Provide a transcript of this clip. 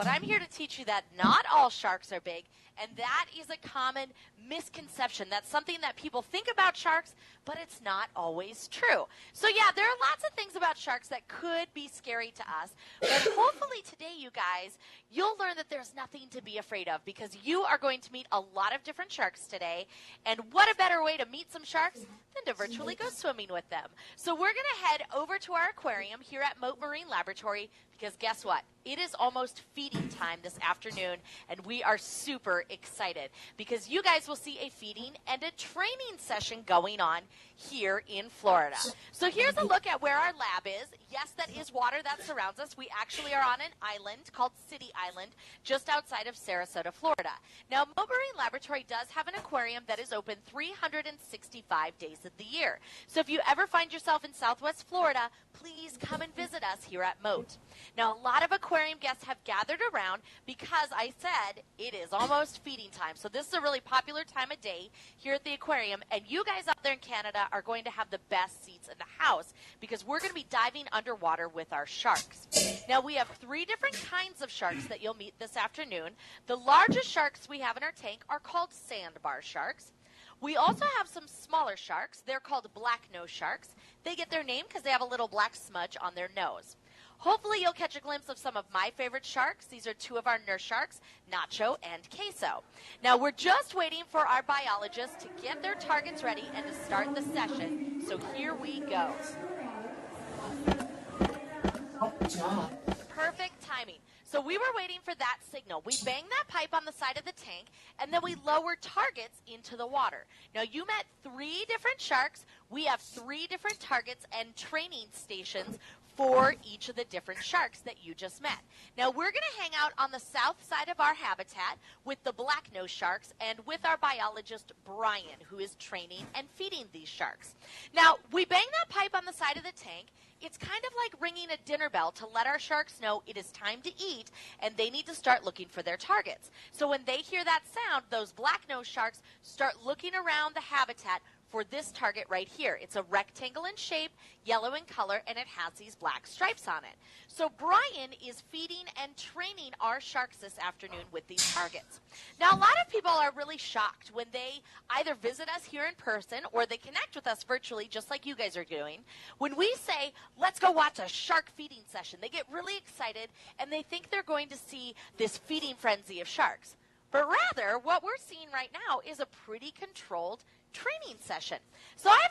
but I'm here to teach you that not all sharks are big, and that is a common misconception. That's something that people think about sharks, but it's not always true. So yeah, there are lots of things about sharks that could be scary to us, but hopefully today, you guys, you'll learn that there's nothing to be afraid of, because you are going to meet a lot of different sharks today, and what a better way to meet some sharks than to virtually go swimming with them. So we're going to head over to our aquarium here at Mote Marine Laboratory, because guess what? It is almost feeding time this afternoon, and we are super excited because you guys will see a feeding and a training session going on here in Florida. So here's a look at where our lab is. Yes, that is water that surrounds us. We actually are on an island called City Island just outside of Sarasota, Florida. Now, Mote Marine Laboratory does have an aquarium that is open 365 days of the year. So if you ever find yourself in Southwest Florida, please come and visit us here at Mote. Now, a lot of aquarium guests have gathered around because I said it is almost feeding time. So this is a really popular time of day here at the aquarium, and you guys out there in Canada are going to have the best seats in the house because we're going to be diving underwater with our sharks. Now, we have 3 different kinds of sharks that you'll meet this afternoon. The largest sharks we have in our tank are called sandbar sharks. We also have some smaller sharks. They're called black-nose sharks. They get their name because they have a little black smudge on their nose. Hopefully you'll catch a glimpse of some of my favorite sharks. These are 2 of our nurse sharks, Nacho and Queso. Now we're just waiting for our biologists to get their targets ready and to start the session. So here we go. Good job. Perfect timing. So we were waiting for that signal. We banged that pipe on the side of the tank, and then we lowered targets into the water. Now, you met 3 different sharks. We have 3 different targets and training stations for each of the different sharks that you just met. Now, we're going to hang out on the south side of our habitat with the black-nose sharks and with our biologist, Brian, who is training and feeding these sharks. Now, we bang that pipe on the side of the tank. It's kind of like ringing a dinner bell to let our sharks know it is time to eat, and they need to start looking for their targets. So when they hear that sound, those black-nose sharks start looking around the habitat for this target right here. It's a rectangle in shape, yellow in color, and it has these black stripes on it. So Brian is feeding and training our sharks this afternoon with these targets. Now, a lot of people are really shocked when they either visit us here in person or they connect with us virtually, just like you guys are doing. When we say, let's go watch a shark feeding session, they get really excited and they think they're going to see this feeding frenzy of sharks. But rather, what we're seeing right now is a pretty controlled training session. So I have a